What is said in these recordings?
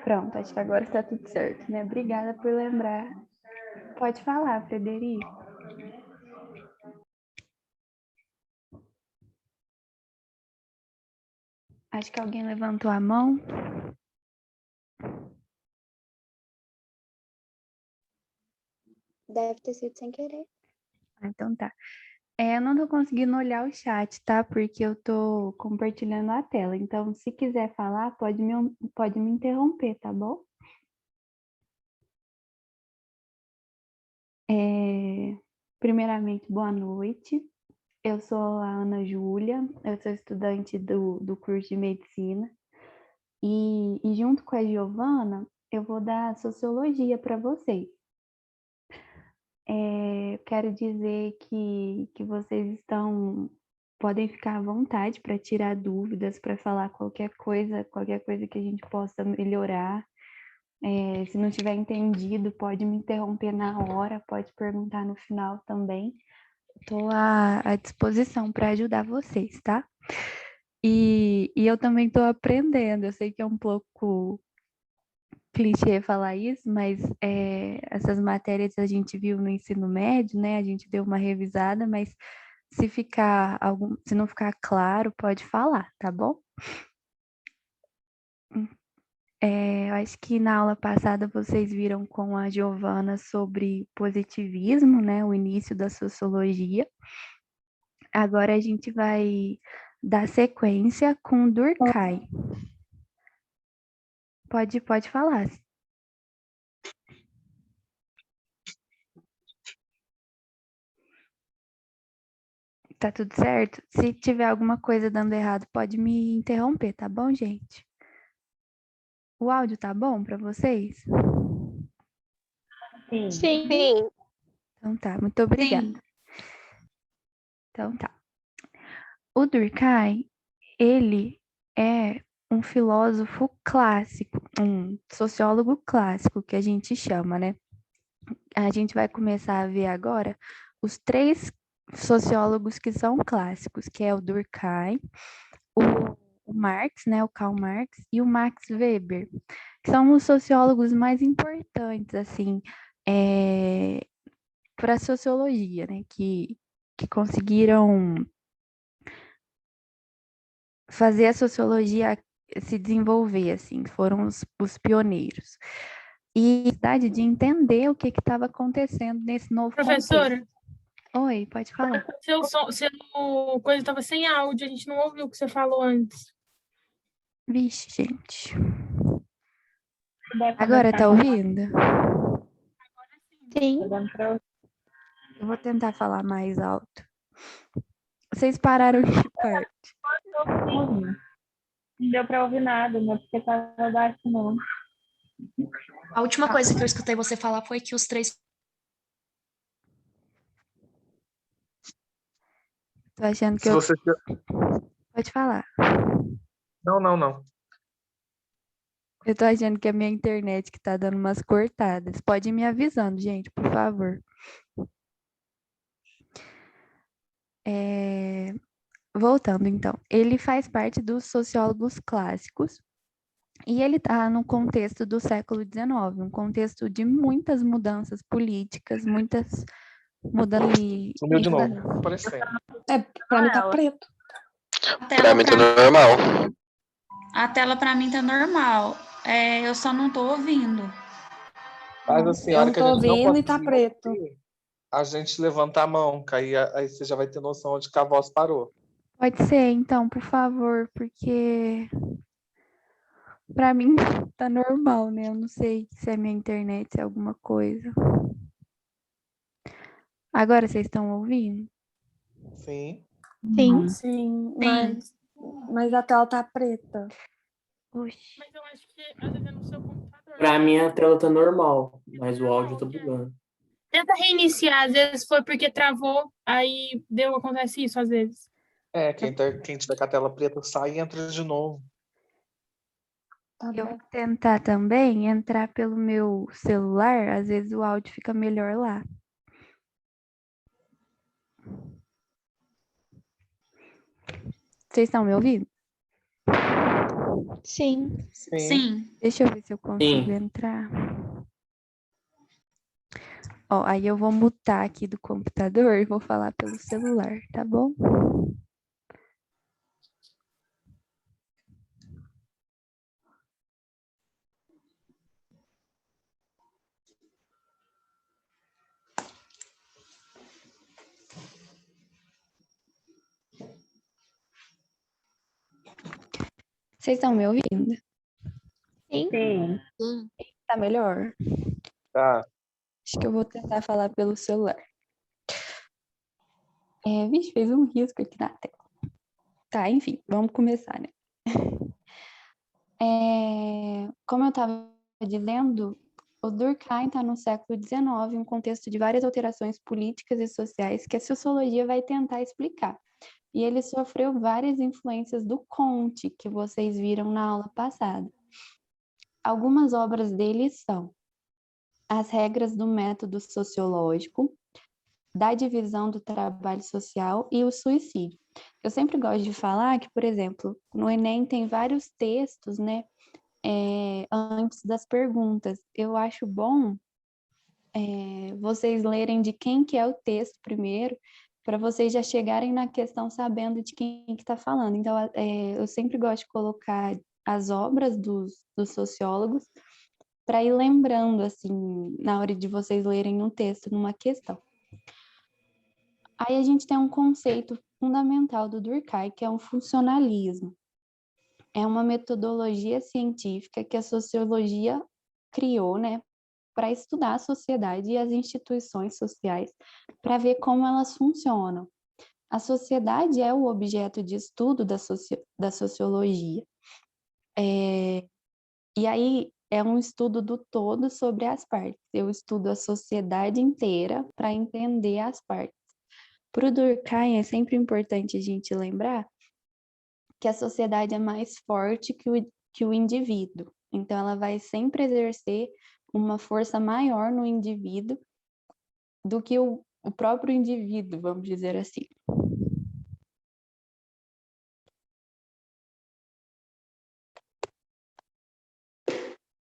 Pronto, acho que agora está tudo certo, né? Obrigada por lembrar. Pode falar, Frederico. Acho que alguém levantou a mão. Deve ter sido sem querer. Então tá. Eu não tô conseguindo olhar o chat, tá? Porque eu tô compartilhando a tela. Então, se quiser falar, pode me interromper, tá bom? Primeiramente, boa noite. Eu sou a Ana Júlia, eu sou estudante do curso de Medicina. E junto com a Giovana, eu vou dar Sociologia para vocês. Quero dizer que vocês podem ficar à vontade para tirar dúvidas, para falar qualquer coisa que a gente possa melhorar. Se não tiver entendido, pode me interromper na hora, pode perguntar no final também. Estou à disposição para ajudar vocês, tá? E eu também estou aprendendo. Eu sei que é um pouco clichê falar isso, mas essas matérias a gente viu no ensino médio, né? A gente deu uma revisada, mas se não ficar claro, pode falar, tá bom? Eu acho que na aula passada vocês viram com a Giovana sobre positivismo, né? O início da sociologia. Agora a gente vai dar sequência com Durkheim. Pode falar. Tá tudo certo? Se tiver alguma coisa dando errado, pode me interromper, tá bom, gente? O áudio tá bom para vocês? Sim. Sim. Então tá, muito obrigada. Sim. Então tá. O Durkheim, ele é um filósofo clássico, um sociólogo clássico que a gente chama, né? A gente vai começar a ver agora os 3 sociólogos que são clássicos, que é o Durkheim, o Marx, né, o Karl Marx, e o Max Weber, que são os sociólogos mais importantes, assim, para a sociologia, né, que conseguiram fazer a sociologia se desenvolver, assim, foram os pioneiros. E a necessidade de entender o que estava acontecendo nesse novo Professora? contexto. Oi, pode falar. Seu coisa estava sem áudio, a gente não ouviu o que você falou antes. Vixe, gente. Agora tá ouvindo? Sim. Eu vou tentar falar mais alto. Vocês pararam de parte. Não deu para ouvir nada, não é porque estava baixo, não. A última coisa que eu escutei você falar foi que os 3... Tô achando que Se você... Pode falar. Não. Eu tô achando que é a minha internet que tá dando umas cortadas. Pode ir me avisando, gente, por favor. Voltando, então. Ele faz parte dos sociólogos clássicos e ele está no contexto do século XIX, um contexto de muitas mudanças políticas, muitas mudanças... Sumiu de novo, aparecendo. Pra mim tá preto. Pra mim tá normal. A tela pra mim tá normal. Eu só não tô ouvindo. Mas assim, a Eu hora não que a tô gente não ouvindo e tá conseguir preto. ouvir, a gente levanta a mão, que aí você já vai ter noção onde que a voz parou. Pode ser, então, por favor, porque pra mim tá normal, né? Eu não sei se é minha internet, se é alguma coisa. Agora vocês estão ouvindo? Sim. Sim, mas a tela tá preta. Oxi. Mas eu acho que às vezes é no seu computador. Pra mim a tela tá normal, mas o áudio tá bugando. Tenta reiniciar, às vezes foi porque travou, aí acontece isso às vezes. Quem tiver com a tela preta sai e entra de novo. Eu vou tentar também entrar pelo meu celular, às vezes o áudio fica melhor lá. Vocês estão me ouvindo? Sim. Sim. Deixa eu ver se eu consigo Sim. entrar. Ó, aí eu vou mutar aqui do computador e vou falar pelo celular, tá bom? Vocês estão me ouvindo? Sim. Tá melhor? Tá. Acho que eu vou tentar falar pelo celular. Vixe, fez um risco aqui na tela. Tá, enfim, vamos começar, né? Como eu estava dizendo, o Durkheim está no século XIX, em um contexto de várias alterações políticas e sociais que a sociologia vai tentar explicar. E ele sofreu várias influências do Comte, que vocês viram na aula passada. Algumas obras dele são As Regras do Método Sociológico, da Divisão do Trabalho Social e o Suicídio. Eu sempre gosto de falar que, por exemplo, no Enem tem vários textos, né, antes das perguntas. Eu acho bom vocês lerem de quem que é o texto primeiro, para vocês já chegarem na questão sabendo de quem que está falando. Então, eu sempre gosto de colocar as obras dos sociólogos para ir lembrando, assim, na hora de vocês lerem um texto numa questão. Aí a gente tem um conceito fundamental do Durkheim, que é um funcionalismo. É uma metodologia científica que a sociologia criou, né, para estudar a sociedade e as instituições sociais, para ver como elas funcionam. A sociedade é o objeto de estudo da sociologia. E aí é um estudo do todo sobre as partes. Eu estudo a sociedade inteira para entender as partes. Para o Durkheim é sempre importante a gente lembrar que a sociedade é mais forte que o indivíduo. Então, ela vai sempre exercer uma força maior no indivíduo do que o próprio indivíduo, vamos dizer assim.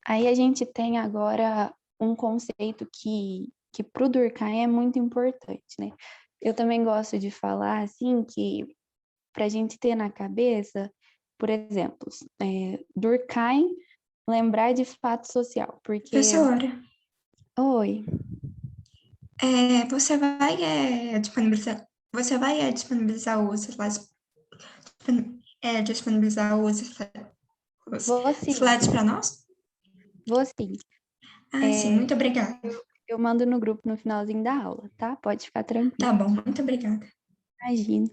Aí a gente tem agora um conceito que para o Durkheim é muito importante, né? Eu também gosto de falar, assim, que para a gente ter na cabeça, por exemplo, Durkheim, lembrar de fato social, porque... Professora, Oi. você vai disponibilizar os slides, disponibilizar os Vou sim, slides para nós? vou sim. Ah, sim, muito obrigada. Eu mando no grupo no finalzinho da aula, tá? Pode ficar tranquilo. Tá bom, muito obrigada. Imagina.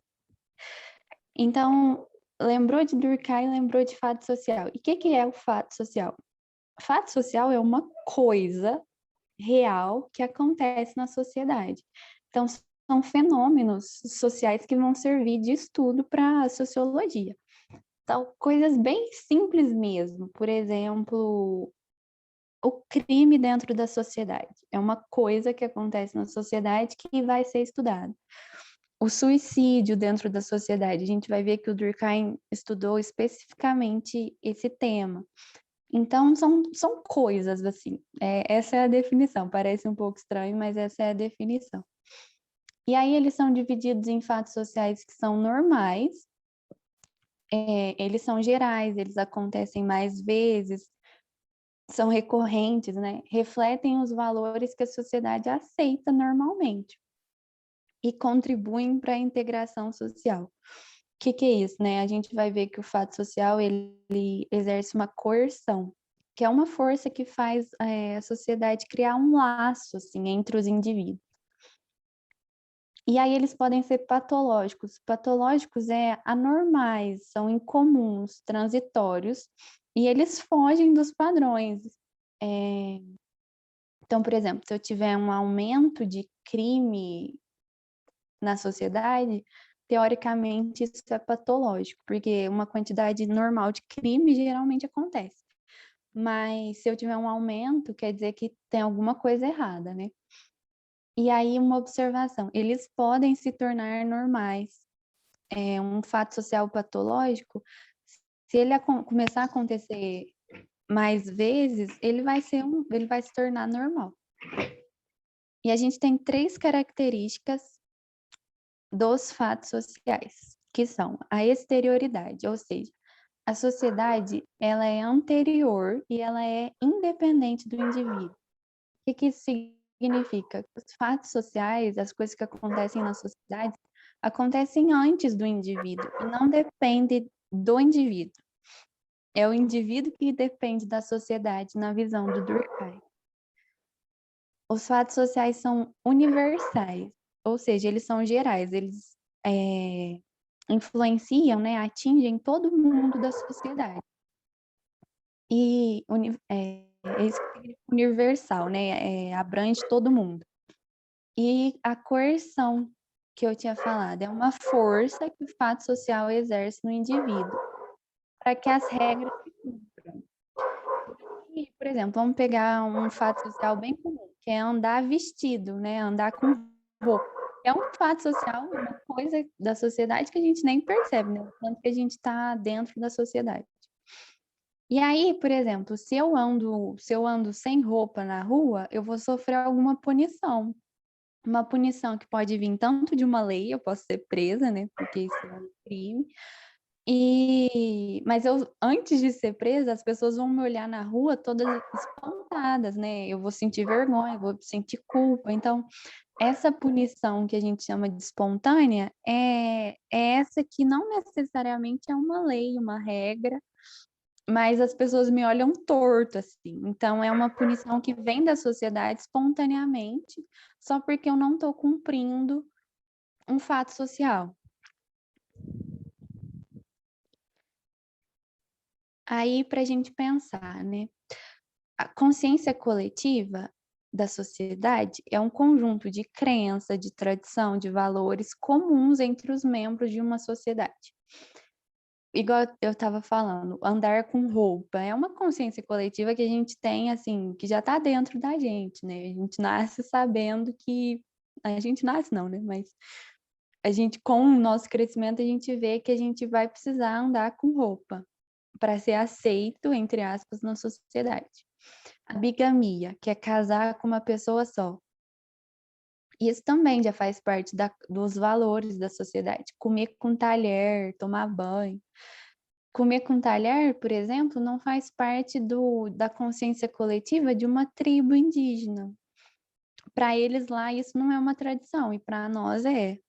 Então, lembrou de Durkheim, lembrou de fato social. E o que é o fato social? Fato social é uma coisa real que acontece na sociedade. Então, são fenômenos sociais que vão servir de estudo para a sociologia. Então, coisas bem simples mesmo. Por exemplo, o crime dentro da sociedade. É uma coisa que acontece na sociedade que vai ser estudada. O suicídio dentro da sociedade. A gente vai ver que o Durkheim estudou especificamente esse tema. Então, são coisas, assim. Essa é a definição. Parece um pouco estranho, mas essa é a definição. E aí, eles são divididos em fatos sociais que são normais, eles são gerais, eles acontecem mais vezes, são recorrentes, né? Refletem os valores que a sociedade aceita normalmente e contribuem para a integração social. O que é isso, né? A gente vai ver que o fato social, ele exerce uma coerção, que é uma força que faz a sociedade criar um laço, assim, entre os indivíduos. E aí eles podem ser patológicos. Patológicos anormais, são incomuns, transitórios, e eles fogem dos padrões. Então, por exemplo, se eu tiver um aumento de crime na sociedade, teoricamente isso é patológico, porque uma quantidade normal de crime geralmente acontece. Mas se eu tiver um aumento, quer dizer que tem alguma coisa errada, né? E aí uma observação, eles podem se tornar normais, um fato social patológico, se ele começar a acontecer mais vezes, ele vai se tornar normal. E a gente tem 3 características dos fatos sociais, que são a exterioridade, ou seja, a sociedade, ela é anterior e ela é independente do indivíduo. O que isso significa? Os fatos sociais, as coisas que acontecem na sociedade, acontecem antes do indivíduo e não depende do indivíduo. É o indivíduo que depende da sociedade na visão do Durkheim. Os fatos sociais são universais, ou seja, eles são gerais, eles influenciam, né, atingem todo mundo da sociedade. E isso significa universal, né, abrange todo mundo. E a coerção, que eu tinha falado, é uma força que o fato social exerce no indivíduo, para que as regras se cumpram. E, por exemplo, vamos pegar um fato social bem comum, que é andar vestido, né? Andar com roupa. É um fato social, uma coisa da sociedade que a gente nem percebe, né? Tanto que a gente está dentro da sociedade. E aí, por exemplo, se eu ando sem roupa na rua, eu vou sofrer alguma punição. Uma punição que pode vir tanto de uma lei, eu posso ser presa, né? Porque isso é um crime. Mas antes de ser presa, as pessoas vão me olhar na rua todas espantadas, né? Eu vou sentir vergonha, vou sentir culpa. Então, essa punição que a gente chama de espontânea é essa que não necessariamente é uma lei, uma regra, mas as pessoas me olham torto, assim. Então, é uma punição que vem da sociedade espontaneamente, só porque eu não estou cumprindo um fato social. Aí, para a gente pensar, né? A consciência coletiva da sociedade é um conjunto de crença, de tradição, de valores comuns entre os membros de uma sociedade. Igual eu estava falando, andar com roupa é uma consciência coletiva que a gente tem, assim, que já está dentro da gente, né? A gente nasce sabendo que... A gente nasce não, né? Mas a gente, com o nosso crescimento, a gente vê que a gente vai precisar andar com roupa para ser aceito, entre aspas, na sociedade. A bigamia, que é casar com uma pessoa só. Isso também já faz parte dos valores da sociedade. Comer com talher, tomar banho. Comer com talher, por exemplo, não faz parte da consciência coletiva de uma tribo indígena. Para eles lá, isso não é uma tradição, e para nós é.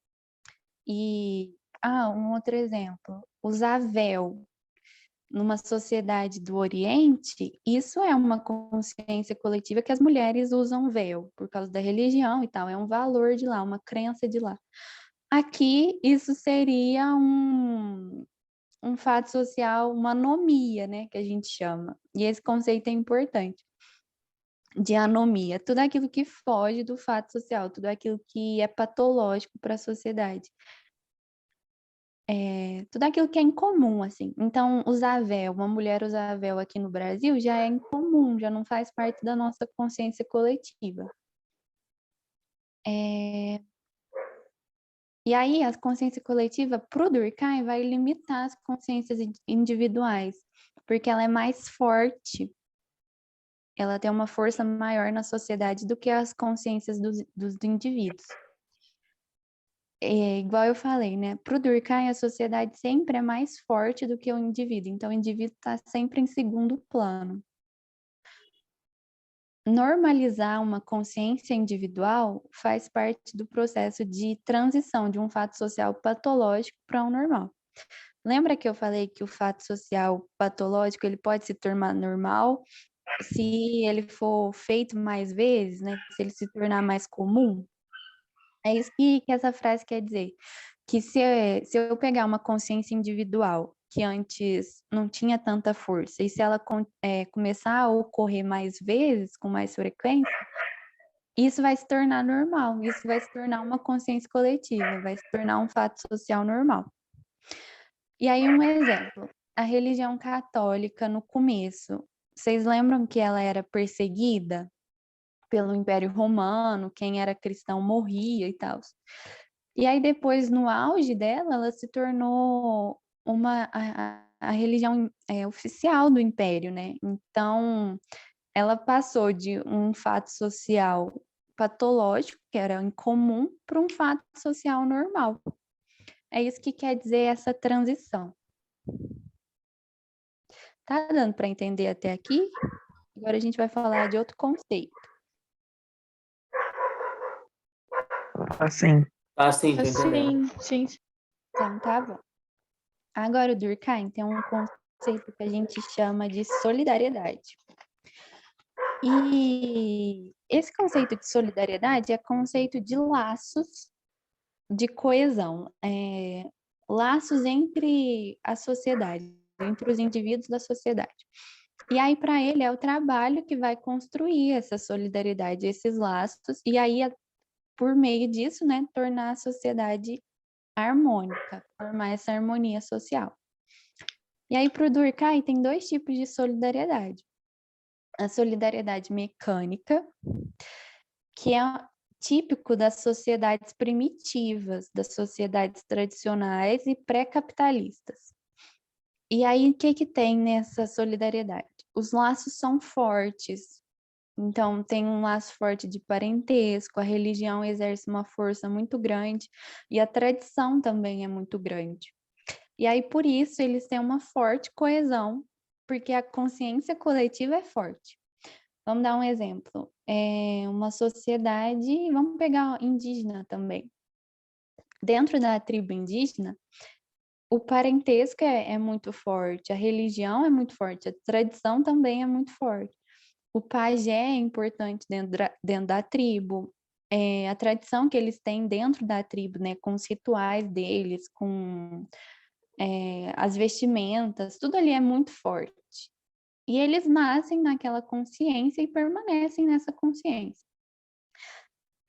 Um outro exemplo, usar véu. Numa sociedade do Oriente, isso é uma consciência coletiva que as mulheres usam véu por causa da religião e tal, é um valor de lá, uma crença de lá. Aqui, isso seria um fato social, uma anomia, né, que a gente chama. E esse conceito é importante, de anomia, tudo aquilo que foge do fato social, tudo aquilo que é patológico para a sociedade. Tudo aquilo que é incomum, assim. Então, usar véu, uma mulher usar véu aqui no Brasil já é incomum, já não faz parte da nossa consciência coletiva. E aí, a consciência coletiva, para o Durkheim, vai limitar as consciências individuais, porque ela é mais forte, ela tem uma força maior na sociedade do que as consciências dos indivíduos. Igual eu falei, né? Para o Durkheim, a sociedade sempre é mais forte do que o indivíduo. Então, o indivíduo está sempre em segundo plano. Normalizar uma consciência individual faz parte do processo de transição de um fato social patológico para um normal. Lembra que eu falei que o fato social patológico ele pode se tornar normal se ele for feito mais vezes, né? Se ele se tornar mais comum? É isso que essa frase quer dizer, que se eu pegar uma consciência individual que antes não tinha tanta força, e se ela começar a ocorrer mais vezes, com mais frequência, isso vai se tornar normal, isso vai se tornar uma consciência coletiva, vai se tornar um fato social normal. E aí um exemplo, a religião católica no começo, vocês lembram que ela era perseguida pelo Império Romano, quem era cristão morria e tal. E aí depois, no auge dela, ela se tornou a religião oficial do Império, né? Então, ela passou de um fato social patológico, que era incomum, para um fato social normal. É isso que quer dizer essa transição. Tá dando para entender até aqui? Agora a gente vai falar de outro conceito. Assim. Ah, sim, tô entendendo. Sim. Então, tá bom. Agora o Durkheim tem um conceito que a gente chama de solidariedade. E esse conceito de solidariedade é conceito de laços de coesão, laços entre a sociedade, entre os indivíduos da sociedade. E aí, para ele, é o trabalho que vai construir essa solidariedade, esses laços, e aí, por meio disso, né, tornar a sociedade harmônica, formar essa harmonia social. E aí, para o Durkheim, tem dois tipos de solidariedade. A solidariedade mecânica, que é típico das sociedades primitivas, das sociedades tradicionais e pré-capitalistas. E aí, o que tem nessa solidariedade? Os laços são fortes. Então, tem um laço forte de parentesco, a religião exerce uma força muito grande e a tradição também é muito grande. E aí, por isso, eles têm uma forte coesão, porque a consciência coletiva é forte. Vamos dar um exemplo. Uma sociedade, vamos pegar indígena também. Dentro da tribo indígena, o parentesco é muito forte, a religião é muito forte, a tradição também é muito forte. O pajé é importante dentro da tribo, a tradição que eles têm dentro da tribo, né, com os rituais deles, com as vestimentas, tudo ali é muito forte. E eles nascem naquela consciência e permanecem nessa consciência.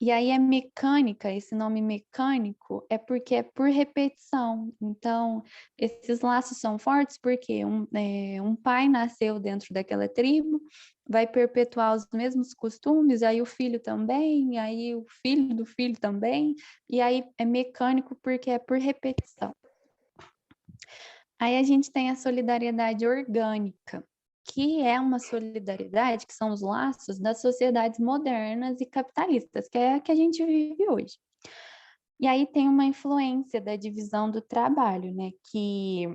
E aí é mecânica, esse nome mecânico é porque é por repetição. Então, esses laços são fortes porque um pai nasceu dentro daquela tribo, vai perpetuar os mesmos costumes, aí o filho também, aí o filho do filho também, e aí é mecânico porque é por repetição. Aí a gente tem a solidariedade orgânica, que é uma solidariedade, que são os laços das sociedades modernas e capitalistas, que é a que a gente vive hoje. E aí tem uma influência da divisão do trabalho, né? Que,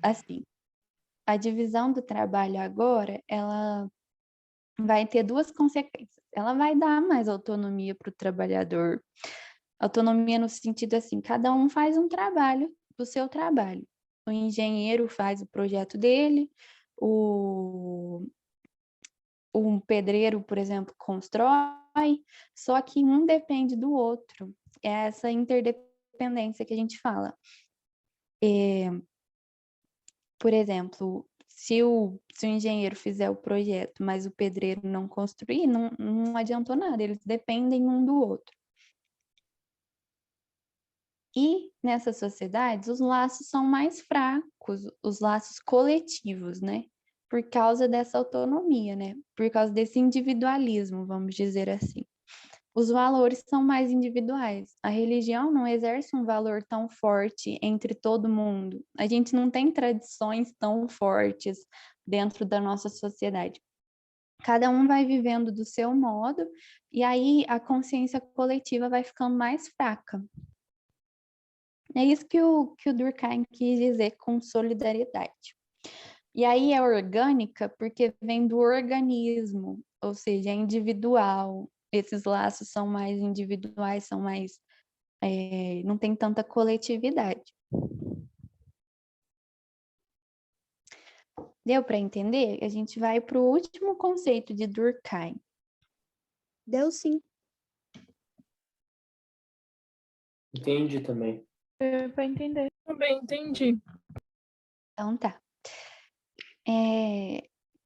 assim, a divisão do trabalho agora, ela vai ter duas consequências. Ela vai dar mais autonomia para o trabalhador. Autonomia no sentido assim, cada um faz um trabalho do seu trabalho. O engenheiro faz o projeto dele, um pedreiro, por exemplo, constrói, só que um depende do outro. É essa interdependência que a gente fala. Por exemplo, se o engenheiro fizer o projeto, mas o pedreiro não construir, não adiantou nada, eles dependem um do outro. E nessas sociedades, os laços são mais fracos, os laços coletivos, né? Por causa dessa autonomia, né? Por causa desse individualismo, vamos dizer assim. Os valores são mais individuais. A religião não exerce um valor tão forte entre todo mundo. A gente não tem tradições tão fortes dentro da nossa sociedade. Cada um vai vivendo do seu modo, e aí a consciência coletiva vai ficando mais fraca. É isso que o Durkheim quis dizer com solidariedade. E aí é orgânica porque vem do organismo, ou seja, é individual. Esses laços são mais individuais, são mais... não tem tanta coletividade. Deu para entender? A gente vai para o último conceito de Durkheim. Deu sim. Entendi também. Deu pra entender. Também entendi. Então tá.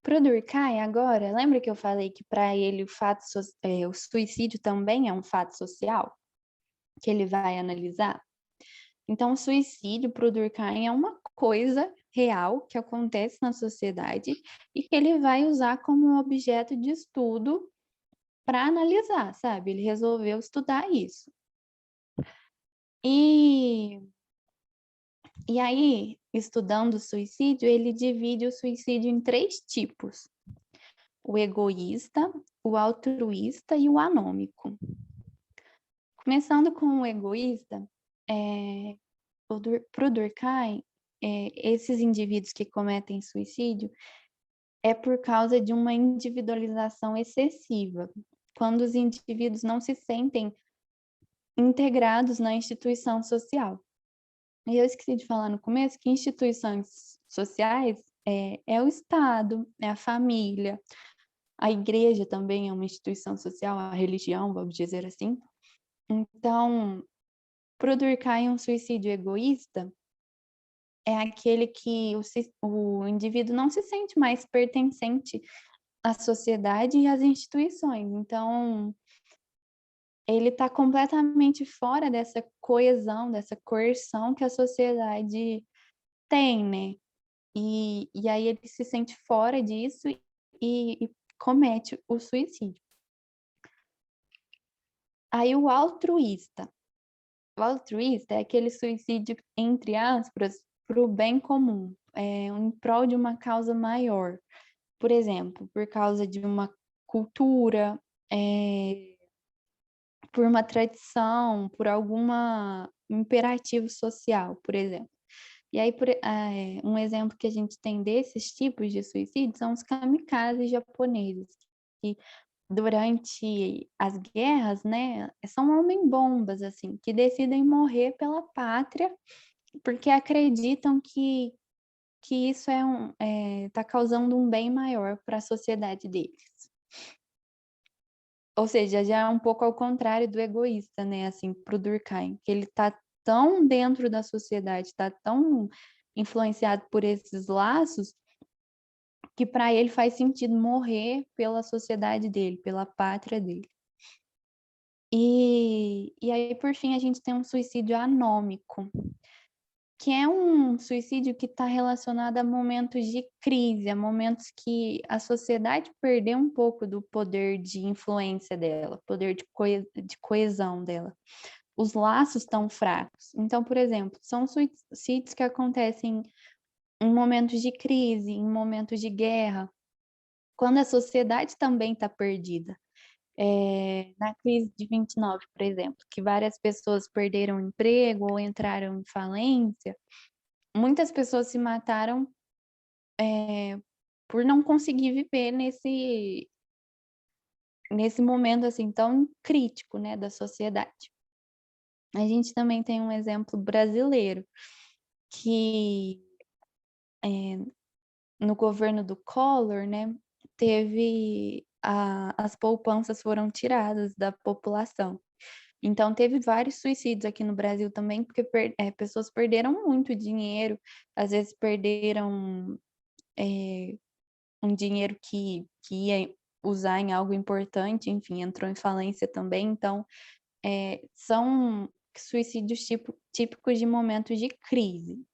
Para o Durkheim agora, lembra que eu falei que para ele o suicídio também é um fato social? Que ele vai analisar? Então, o suicídio para o Durkheim é uma coisa real que acontece na sociedade e que ele vai usar como objeto de estudo para analisar, sabe? Ele resolveu estudar isso. E, e aí, estudando o suicídio, ele divide o suicídio em 3 tipos: o egoísta, o altruísta e o anômico. Começando com o egoísta, para o Durkheim, esses indivíduos que cometem suicídio é por causa de uma individualização excessiva, quando os indivíduos não se sentem integrados na instituição social. E eu esqueci de falar no começo que instituições sociais é o Estado, é a família, a igreja também é uma instituição social, a religião, vamos dizer assim. Então, para o Durkheim, um suicídio egoísta é aquele que o indivíduo não se sente mais pertencente à sociedade e às instituições. Então, ele está completamente fora dessa coesão, dessa coerção que a sociedade tem, né? E aí ele se sente fora disso e comete o suicídio. Aí o altruísta. O altruísta é aquele suicídio, entre aspas, para o bem comum, em prol de uma causa maior. Por exemplo, por causa de uma cultura, por uma tradição, por algum imperativo social, por exemplo. E aí, um exemplo que a gente tem desses tipos de suicídio são os kamikazes japoneses, que durante as guerras, né, são homem-bombas, assim, que decidem morrer pela pátria porque acreditam que isso tá causando um bem maior para a sociedade deles. Ou seja, já é um pouco ao contrário do egoísta, né, assim, para o Durkheim, que ele tá tão dentro da sociedade, está tão influenciado por esses laços, que para ele faz sentido morrer pela sociedade dele, pela pátria dele. E aí, por fim, a gente tem um suicídio anômico, que é um suicídio que está relacionado a momentos de crise, a momentos que a sociedade perdeu um pouco do poder de influência dela, poder de coesão dela. Os laços estão fracos. Então, por exemplo, são suicídios que acontecem em momentos de crise, em momentos de guerra, quando a sociedade também está perdida. Na crise de 29, por exemplo, que várias pessoas perderam emprego ou entraram em falência, muitas pessoas se mataram por não conseguir viver nesse momento assim tão crítico, né, da sociedade. A gente também tem um exemplo brasileiro, que no governo do Collor, né, as poupanças foram tiradas da população. Então, teve vários suicídios aqui no Brasil também, porque pessoas perderam muito dinheiro, às vezes perderam um dinheiro que ia usar em algo importante, enfim, entrou em falência também. Então, são suicídios típicos de momentos de crise.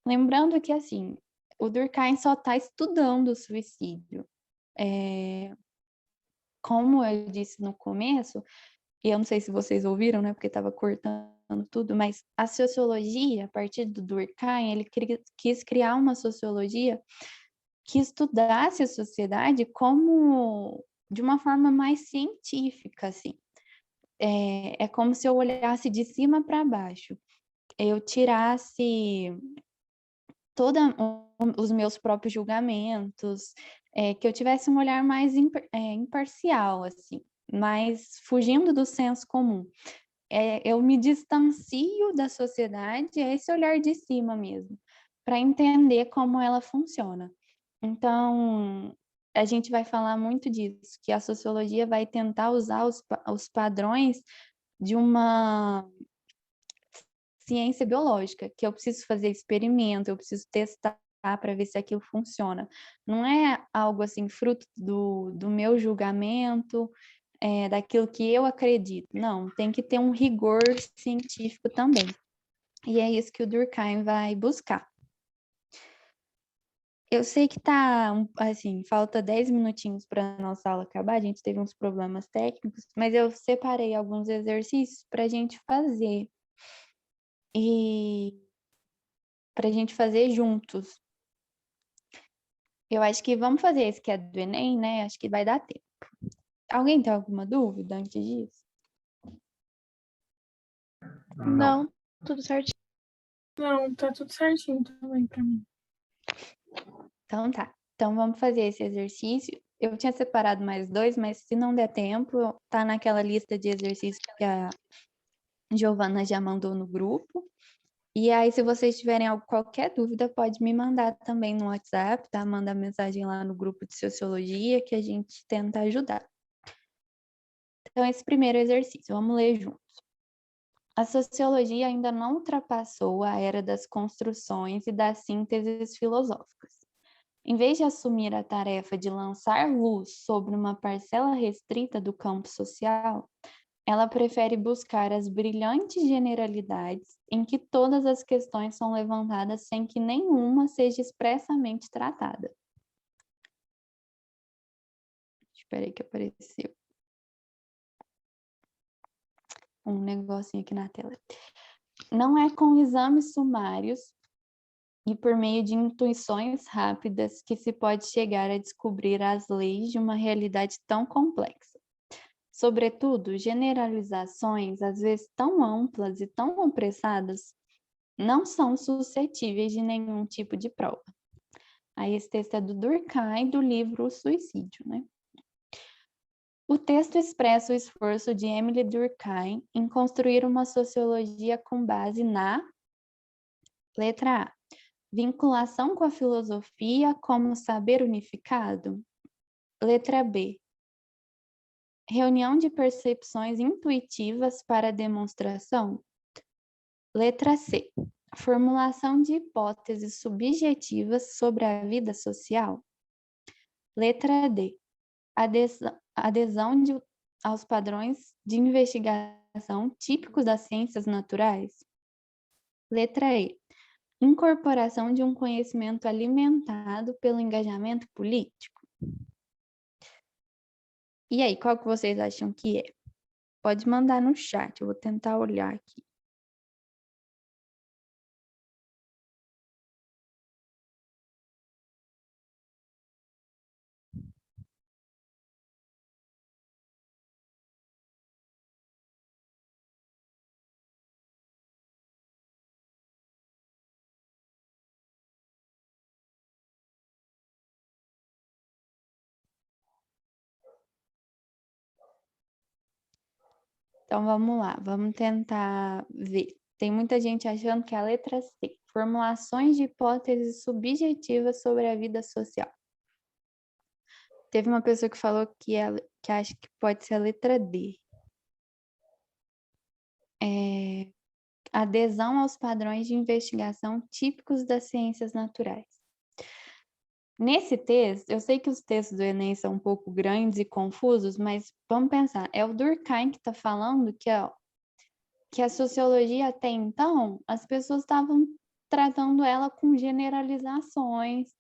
Lembrando que, assim, o Durkheim só está estudando o suicídio. Como eu disse no começo, e eu não sei se vocês ouviram, né, porque estava cortando tudo, mas a sociologia, a partir do Durkheim, ele quis criar uma sociologia que estudasse a sociedade como de uma forma mais científica, assim. É como se eu olhasse de cima para baixo. Eu tirasse todos os meus próprios julgamentos, que eu tivesse um olhar mais imparcial, assim, mas fugindo do senso comum. Eu me distancio da sociedade, é esse olhar de cima mesmo, para entender como ela funciona. Então, a gente vai falar muito disso, que a sociologia vai tentar usar os padrões de uma ciência biológica, que eu preciso fazer experimento, eu preciso testar para ver se aquilo funciona. Não é algo assim, fruto do meu julgamento, daquilo que eu acredito. Não, tem que ter um rigor científico também. E é isso que o Durkheim vai buscar. Eu sei que assim, falta 10 minutinhos para a nossa aula acabar, a gente teve uns problemas técnicos, mas eu separei alguns exercícios para a gente fazer e para a gente fazer juntos. Eu acho que vamos fazer esse que é do Enem, né? Acho que vai dar tempo. Alguém tem alguma dúvida antes disso? Não, tudo certinho. Não, tá tudo certinho também pra mim. Então tá. Então vamos fazer esse exercício. Eu tinha separado mais 2, mas se não der tempo, tá naquela lista de exercícios que a Giovana já mandou no grupo. E aí, se vocês tiverem qualquer dúvida, pode me mandar também no WhatsApp, tá? Manda mensagem lá no grupo de Sociologia que a gente tenta ajudar. Então, esse primeiro exercício, vamos ler juntos. A sociologia ainda não ultrapassou a era das construções e das sínteses filosóficas. Em vez de assumir a tarefa de lançar luz sobre uma parcela restrita do campo social, ela prefere buscar as brilhantes generalidades em que todas as questões são levantadas sem que nenhuma seja expressamente tratada. Espera aí que apareceu um negocinho aqui na tela. Não é com exames sumários e por meio de intuições rápidas que se pode chegar a descobrir as leis de uma realidade tão complexa. Sobretudo, generalizações, às vezes tão amplas e tão apressadas, não são suscetíveis de nenhum tipo de prova. Aí esse texto é do Durkheim, do livro O Suicídio, né? O texto expressa o esforço de Emile Durkheim em construir uma sociologia com base na letra A. Vinculação com a filosofia como saber unificado. Letra B. Reunião de percepções intuitivas para demonstração. Letra C. Formulação de hipóteses subjetivas sobre a vida social. Letra D. Adesão aos padrões de investigação típicos das ciências naturais. Letra E. Incorporação de um conhecimento alimentado pelo engajamento político. E aí, qual que vocês acham que é? Pode mandar no chat, eu vou tentar olhar aqui. Então, vamos lá, vamos tentar ver. Tem muita gente achando que é a letra C. Formulações de hipóteses subjetivas sobre a vida social. Teve uma pessoa que falou que acha que pode ser a letra D. Adesão aos padrões de investigação típicos das ciências naturais. Nesse texto, eu sei que os textos do Enem são um pouco grandes e confusos, mas vamos pensar, é o Durkheim que está falando que a sociologia até então, as pessoas estavam tratando ela com generalizações,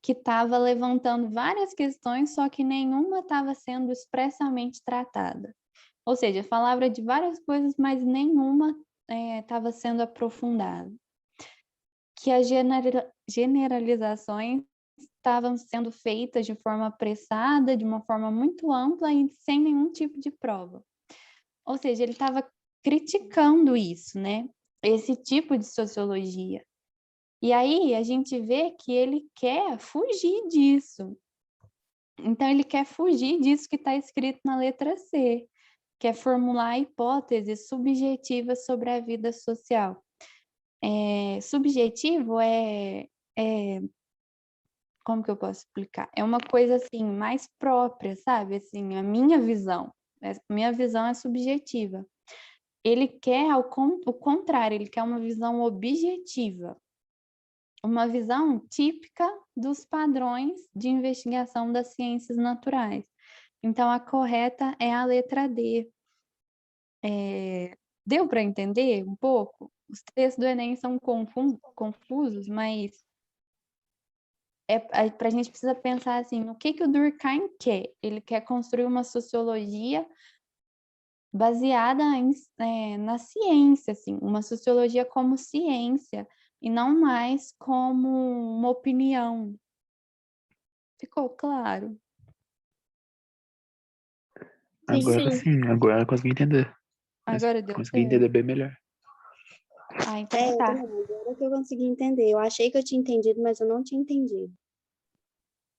que estava levantando várias questões, só que nenhuma estava sendo expressamente tratada. Ou seja, falava de várias coisas, mas nenhuma estava sendo aprofundada. Que as generalizações estavam sendo feitas de forma apressada, de uma forma muito ampla e sem nenhum tipo de prova. Ou seja, ele estava criticando isso, né? Esse tipo de sociologia. E aí a gente vê que ele quer fugir disso. Então, ele quer fugir disso que está escrito na letra C, que é formular hipóteses subjetivas sobre a vida social. Subjetivo como que eu posso explicar? É uma coisa assim mais própria, sabe? Assim, a minha visão é subjetiva. Ele quer o contrário, ele quer uma visão objetiva, uma visão típica dos padrões de investigação das ciências naturais. Então, a correta é a letra D. Deu para entender um pouco? Os textos do Enem são confusos, mas a gente precisa pensar assim, o que o Durkheim quer? Ele quer construir uma sociologia baseada na ciência, assim, uma sociologia como ciência e não mais como uma opinião. Ficou claro? Agora sim, agora eu consegui entender. Agora deu Consegui certo? entender bem melhor. Ah, então Eu tá. também, agora que eu consegui entender. Eu achei que eu tinha entendido, mas eu não tinha entendido.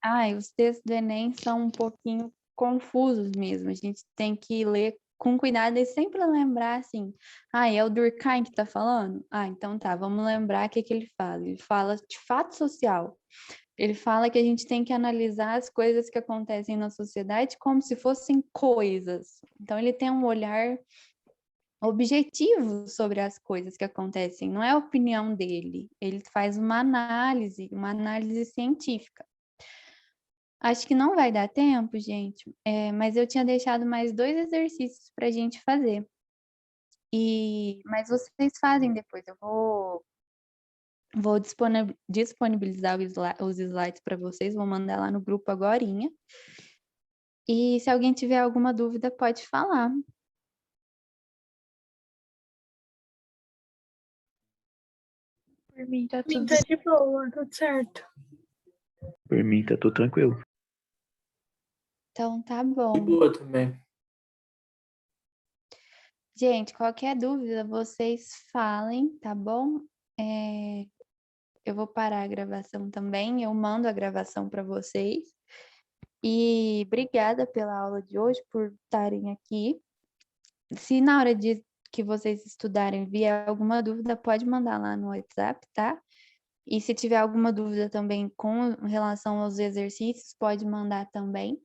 Ah, e os textos do Enem são um pouquinho confusos mesmo. A gente tem que ler com cuidado e sempre lembrar assim. Ah, é o Durkheim que tá falando? Ah, então tá, vamos lembrar o que ele fala. Ele fala de fato social. Ele fala que a gente tem que analisar as coisas que acontecem na sociedade como se fossem coisas. Então, ele tem um olhar objetivo sobre as coisas que acontecem, não é a opinião dele. Ele faz uma análise científica. Acho que não vai dar tempo, gente, mas eu tinha deixado mais 2 exercícios para a gente fazer. Mas vocês fazem depois. Eu vou disponibilizar os slides para vocês, vou mandar lá no grupo agorinha. E se alguém tiver alguma dúvida, pode falar. Por mim tá Pra mim tudo tá de boa, tudo certo. Por mim, tá tudo tranquilo. Então tá De bom. boa também. Gente, qualquer dúvida, vocês falem, tá bom? Eu vou parar a gravação também, eu mando a gravação para vocês. E obrigada pela aula de hoje, por estarem aqui. Se na hora de que vocês estudarem vier alguma dúvida, pode mandar lá no WhatsApp, tá? E se tiver alguma dúvida também com relação aos exercícios, pode mandar também.